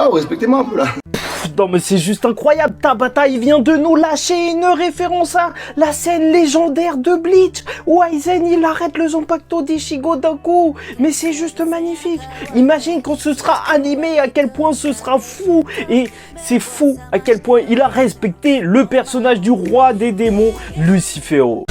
waouh, respectez-moi un peu là. Non mais c'est juste incroyable, Tabata il vient de nous lâcher une référence à la scène légendaire de Bleach où Aizen il arrête le Zanpakuto d'Ichigo d'un coup. Mais c'est juste magnifique. Imagine quand ce sera animé à quel point ce sera fou. Et c'est fou à quel point il a respecté le personnage du roi des démons, Lucifero.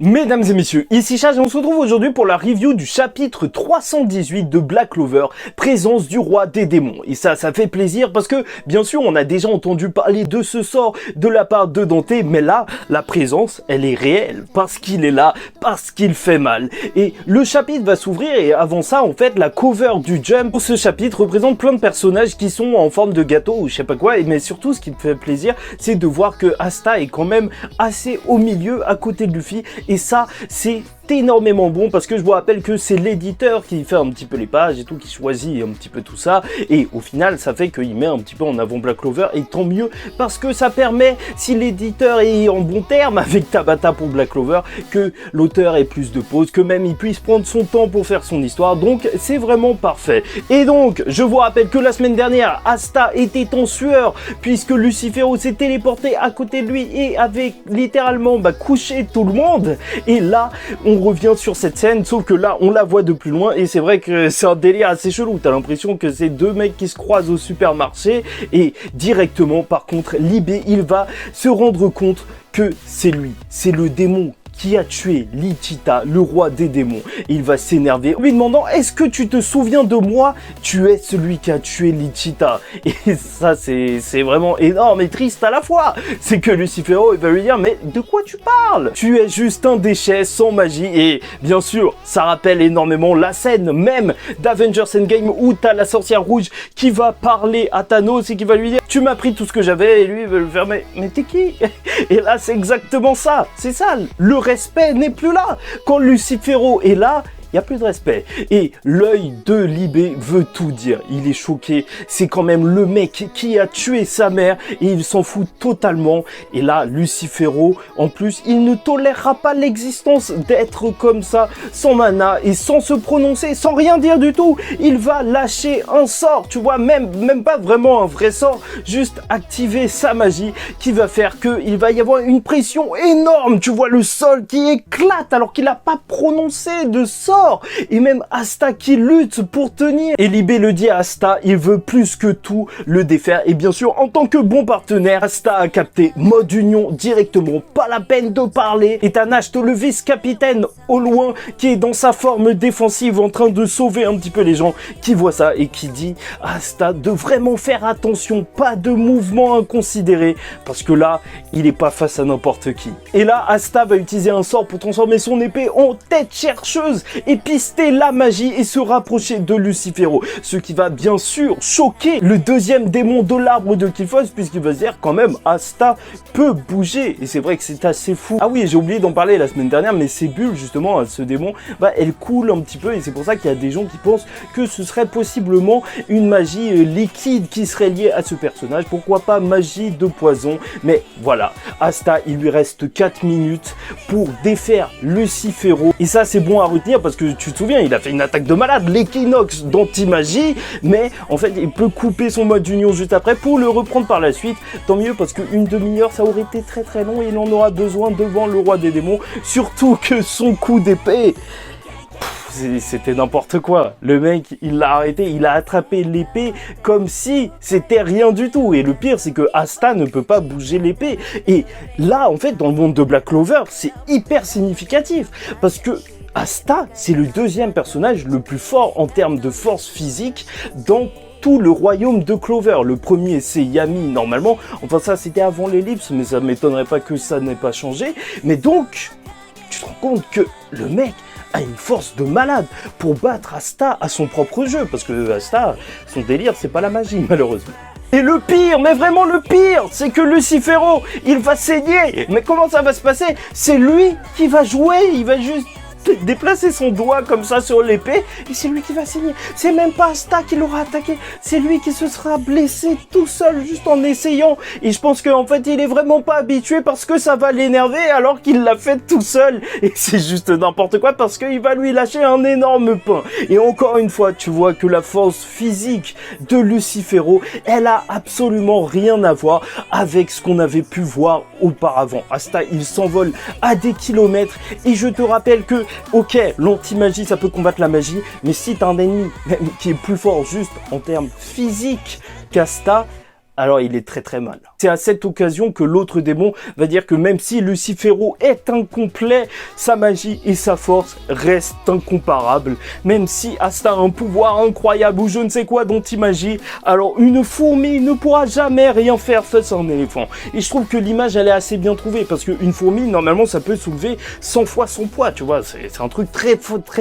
Mesdames et messieurs, ici Chage et on se retrouve aujourd'hui pour la review du chapitre 318 de Black Clover, présence du roi des démons. Et ça fait plaisir parce que, bien sûr, on a déjà entendu parler de ce sort de la part de Dante, mais là, la présence, elle est réelle, parce qu'il est là, parce qu'il fait mal. Et le chapitre va s'ouvrir et avant ça, en fait, la cover du Jump, ce chapitre représente plein de personnages qui sont en forme de gâteau ou je sais pas quoi, mais surtout, ce qui me fait plaisir, c'est de voir que Asta est quand même assez au milieu, à côté de Luffy. Et ça, c'est énormément bon parce que je vous rappelle que c'est l'éditeur qui fait un petit peu les pages et tout, qui choisit un petit peu tout ça et au final ça fait qu'il met un petit peu en avant Black Clover et tant mieux parce que ça permet, si l'éditeur est en bon terme avec Tabata pour Black Clover, que l'auteur ait plus de pauses, que même il puisse prendre son temps pour faire son histoire, donc c'est vraiment parfait. Et donc je vous rappelle que la semaine dernière Asta était en sueur puisque Lucifero s'est téléporté à côté de lui et avait littéralement couché tout le monde et là on revient sur cette scène, sauf que là on la voit de plus loin et c'est vrai que c'est un délire assez chelou. T'as l'impression que c'est deux mecs qui se croisent au supermarché et directement par contre Libé il va se rendre compte que c'est lui, c'est le démon qui a tué Lichita, le roi des démons. Et il va s'énerver, lui demandant « Est-ce que tu te souviens de moi? Tu es celui qui a tué Lichita. » Et ça, c'est vraiment énorme et triste à la fois. C'est que Lucifero, il va lui dire « Mais de quoi tu parles? Tu es juste un déchet sans magie. » Et bien sûr, ça rappelle énormément la scène même d'Avengers Endgame où t'as la sorcière rouge qui va parler à Thanos et qui va lui dire « Tu m'as pris tout ce que j'avais. » Et lui, il va lui faire « Mais t'es qui ?» Et là, c'est exactement ça. C'est ça, le respect n'est plus là. Quand Lucifero est là, il n'y a plus de respect. Et l'œil de Libé veut tout dire. Il est choqué. C'est quand même le mec qui a tué sa mère et il s'en fout totalement. Et là, Lucifero, en plus, il ne tolérera pas l'existence d'être comme ça, sans mana et sans se prononcer, sans rien dire du tout. Il va lâcher un sort, tu vois, même pas vraiment un vrai sort, juste activer sa magie qui va faire qu'il va y avoir une pression énorme. Tu vois le sol qui éclate alors qu'il n'a pas prononcé de sort. Et même Asta qui lutte pour tenir. Et Libé le dit à Asta, il veut plus que tout le défaire. Et bien sûr, en tant que bon partenaire, Asta a capté mode union directement. Pas la peine de parler. Et t'as Nash, le vice-capitaine au loin, qui est dans sa forme défensive en train de sauver un petit peu les gens, qui voit ça et qui dit à Asta de vraiment faire attention, pas de mouvement inconsidéré, parce que là, il est pas face à n'importe qui. Et là, Asta va utiliser un sort pour transformer son épée en tête chercheuse et pister la magie et se rapprocher de Lucifero. Ce qui va bien sûr choquer le deuxième démon de l'arbre de Qufos, puisqu'il va se dire quand même Asta peut bouger. Et c'est vrai que c'est assez fou. Ah oui, j'ai oublié d'en parler la semaine dernière, mais ces bulles justement, ce démon, elle coule un petit peu et c'est pour ça qu'il y a des gens qui pensent que ce serait possiblement une magie liquide qui serait liée à ce personnage. Pourquoi pas magie de poison? Mais voilà, Asta, il lui reste 4 minutes pour défaire Lucifero. Et ça, c'est bon à retenir parce que tu te souviens, il a fait une attaque de malade, l'équinoxe d'anti-magie, mais en fait, il peut couper son mode d'union juste après pour le reprendre par la suite. Tant mieux parce qu'une demi-heure, ça aurait été très très long et il en aura besoin devant le roi des démons. Surtout que son coup d'épée, c'était n'importe quoi. Le mec, il l'a arrêté, il a attrapé l'épée comme si c'était rien du tout. Et le pire, c'est que Asta ne peut pas bouger l'épée. Et là, en fait, dans le monde de Black Clover, c'est hyper significatif parce que Asta, c'est le deuxième personnage le plus fort en termes de force physique dans tout le royaume de Clover. Le premier, c'est Yami, normalement. Enfin, ça, c'était avant l'ellipse, mais ça m'étonnerait pas que ça n'ait pas changé. Mais donc, tu te rends compte que le mec a une force de malade pour battre Asta à son propre jeu. Parce que Asta, son délire, c'est pas la magie, malheureusement. Et le pire, mais vraiment le pire, c'est que Lucifero, il va saigner. Mais comment ça va se passer? C'est lui qui va jouer, il va juste déplacer son doigt comme ça sur l'épée et c'est lui qui va saigner. C'est même pas Asta qui l'aura attaqué, c'est lui qui se sera blessé tout seul juste en essayant. Et je pense qu'en fait il est vraiment pas habitué parce que ça va l'énerver alors qu'il l'a fait tout seul. Et c'est juste n'importe quoi parce qu'il va lui lâcher un énorme pain. Et encore une fois, tu vois que la force physique de Lucifero, elle a absolument rien à voir avec ce qu'on avait pu voir auparavant. Asta, il s'envole à des kilomètres et je te rappelle que, ok, l'anti-magie ça peut combattre la magie, mais si t'as un ennemi qui est plus fort juste en termes physiques qu'Asta, alors il est très mal. C'est à cette occasion que l'autre démon va dire que même si Lucifero est incomplet, sa magie et sa force restent incomparables. Même si Asta a un pouvoir incroyable ou je ne sais quoi d'anti-magie, alors une fourmi ne pourra jamais rien faire face à un éléphant. Et je trouve que l'image elle est assez bien trouvée parce qu'une fourmi normalement ça peut soulever 100 fois son poids, tu vois. C'est un truc très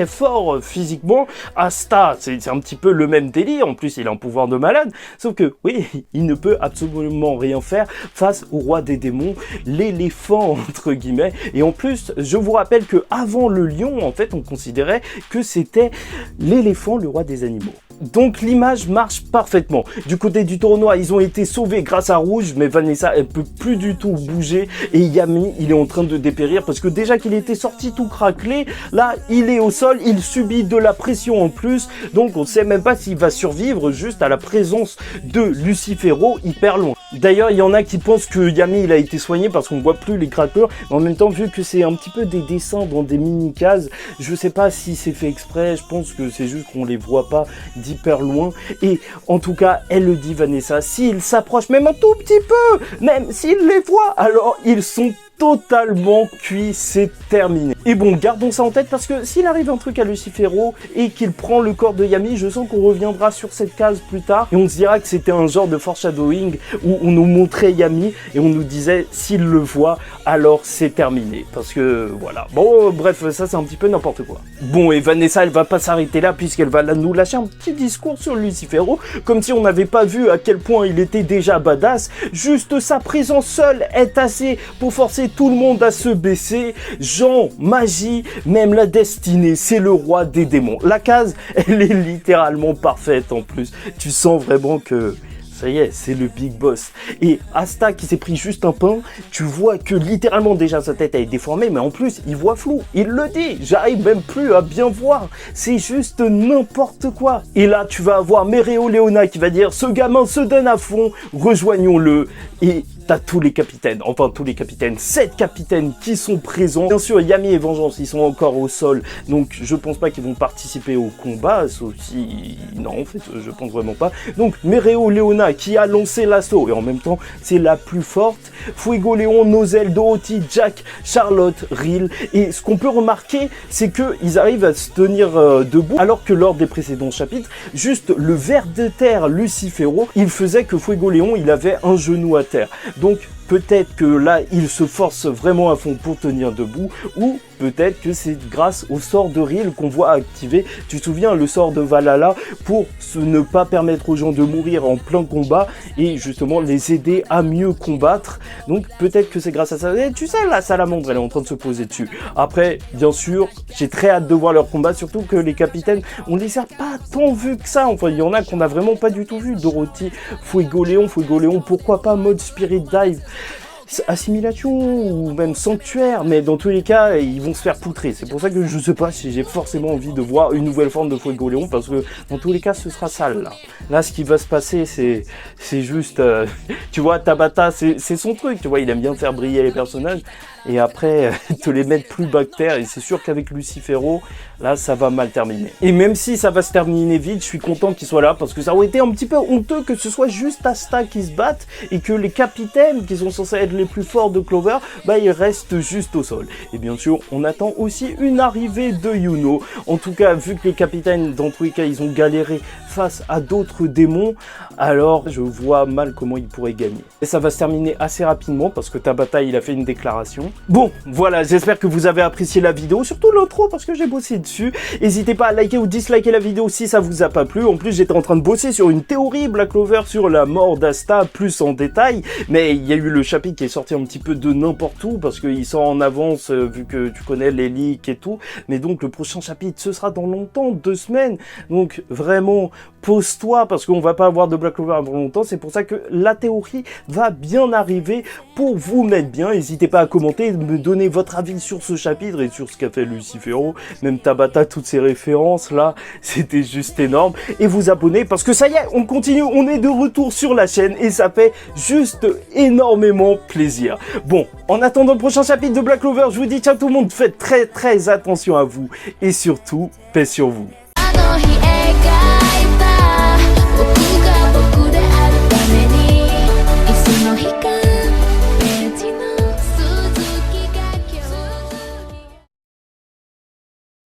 fort physiquement. Asta, c'est un petit peu le même délire, en plus il a un pouvoir de malade, sauf que oui, il ne peut absolument rien faire face au roi des démons, l'éléphant entre guillemets. Et en plus, je vous rappelle que avant le lion, en fait, on considérait que c'était l'éléphant, le roi des animaux. Donc l'image marche parfaitement. Du côté du taureau noir, ils ont été sauvés grâce à Rouge, mais Vanessa, elle peut plus du tout bouger et Yami, il est en train de dépérir parce que déjà qu'il était sorti tout craquelé, là, il est au sol, il subit de la pression en plus, donc on sait même pas s'il va survivre juste à la présence de Lucifero hyper loin. D'ailleurs, il y en a qui pensent que Yami, il a été soigné parce qu'on voit plus les craquelures, mais en même temps, vu que c'est un petit peu des dessins dans des mini-cases, je sais pas si c'est fait exprès, je pense que c'est juste qu'on les voit pas d'hyper loin. Et en tout cas, elle le dit, Vanessa, s'ils s'approchent même un tout petit peu, même s'ils les voient, alors ils sont totalement cuit, c'est terminé. Et bon, gardons ça en tête parce que s'il arrive un truc à Lucifero et qu'il prend le corps de Yami, je sens qu'on reviendra sur cette case plus tard et on se dira que c'était un genre de foreshadowing où on nous montrait Yami et on nous disait s'il le voit, alors c'est terminé. Parce que voilà. Bon, bref, ça c'est un petit peu n'importe quoi. Bon, et Vanessa, elle va pas s'arrêter là puisqu'elle va nous lâcher un petit discours sur Lucifero, comme si on n'avait pas vu à quel point il était déjà badass. Juste sa présence seule est assez pour forcer tout le monde à se baisser. Jean, magie, même la destinée, c'est le roi des démons. La case, elle est littéralement parfaite en plus. Tu sens vraiment que ça y est, c'est le big boss. Et Asta qui s'est pris juste un pain, tu vois que littéralement déjà sa tête est déformée, mais en plus il voit flou. Il le dit, j'arrive même plus à bien voir. C'est juste n'importe quoi. Et là tu vas avoir Mereoleona qui va dire ce gamin se donne à fond, rejoignons-le. Et t'as tous les capitaines, enfin tous les capitaines, 7 capitaines qui sont présents. Bien sûr, Yami et Vengeance, ils sont encore au sol, donc je pense pas qu'ils vont participer au combat, sauf si... Non, en fait, je pense vraiment pas. Donc, Mereoleona qui a lancé l'assaut, et en même temps, c'est la plus forte. Fuego Léon, Nozel, Dorothy, Jack, Charlotte, Ril. Et ce qu'on peut remarquer, c'est qu'ils arrivent à se tenir debout, alors que lors des précédents chapitres, juste le ver de terre Lucifero, il faisait que Fuego Léon, il avait un genou à terre. Donc peut-être que là, il se force vraiment à fond pour tenir debout, ou peut-être que c'est grâce au sort de Ril qu'on voit activer. Tu te souviens, le sort de Valhalla pour ne pas permettre aux gens de mourir en plein combat et justement les aider à mieux combattre. Donc peut-être que c'est grâce à ça. Et tu sais, la salamandre, elle est en train de se poser dessus. Après, bien sûr, j'ai très hâte de voir leur combat, surtout que les capitaines, on les a pas tant vus que ça. Enfin, il y en a qu'on a vraiment pas du tout vu. Dorothy, Fuego Léon, pourquoi pas mode Spirit Dive, assimilation ou même sanctuaire, mais dans tous les cas ils vont se faire poutrer. C'est pour ça que je sais pas si j'ai forcément envie de voir une nouvelle forme de Fuego Léon, parce que dans tous les cas ce sera sale là ce qui va se passer c'est juste tu vois, Tabata c'est son truc, tu vois, il aime bien faire briller les personnages et après te les mettre plus bactères, et c'est sûr qu'avec Lucifero là ça va mal terminer. Et même si ça va se terminer vite, je suis content qu'il soit là parce que ça aurait été un petit peu honteux que ce soit juste Asta qui se batte et que les capitaines qui sont censés être les plus forts de Clover, bah ils restent juste au sol. Et bien sûr, on attend aussi une arrivée de Yuno. En tout cas, vu que les capitaines, dans tous les cas, ils ont galéré face à d'autres démons, alors je vois mal comment ils pourraient gagner. Et ça va se terminer assez rapidement parce que Tabata, il a fait une déclaration. Bon, voilà, j'espère que vous avez apprécié la vidéo, surtout l'intro parce que j'ai bossé dessus. N'hésitez pas à liker ou disliker la vidéo si ça vous a pas plu. En plus, j'étais en train de bosser sur une théorie Black Clover sur la mort d'Asta plus en détail, mais il y a eu le chapitre qui est sorti un petit peu de n'importe où parce qu'il sort en avance vu que tu connais les leaks et tout. Mais donc le prochain chapitre, ce sera dans longtemps, 2 semaines. Donc vraiment, pose-toi parce qu'on va pas avoir de Black Clover avant longtemps. C'est pour ça que la théorie va bien arriver pour vous mettre bien. N'hésitez pas à commenter, me donner votre avis sur ce chapitre et sur ce qu'a fait Lucifero, même Tabata, toutes ces références là, c'était juste énorme. Et vous abonner parce que ça y est, on continue, on est de retour sur la chaîne et ça fait juste énormément plaisir. Bon, en attendant le prochain chapitre de Black Clover, je vous dis ciao tout le monde, faites très attention à vous et surtout, paix sur vous.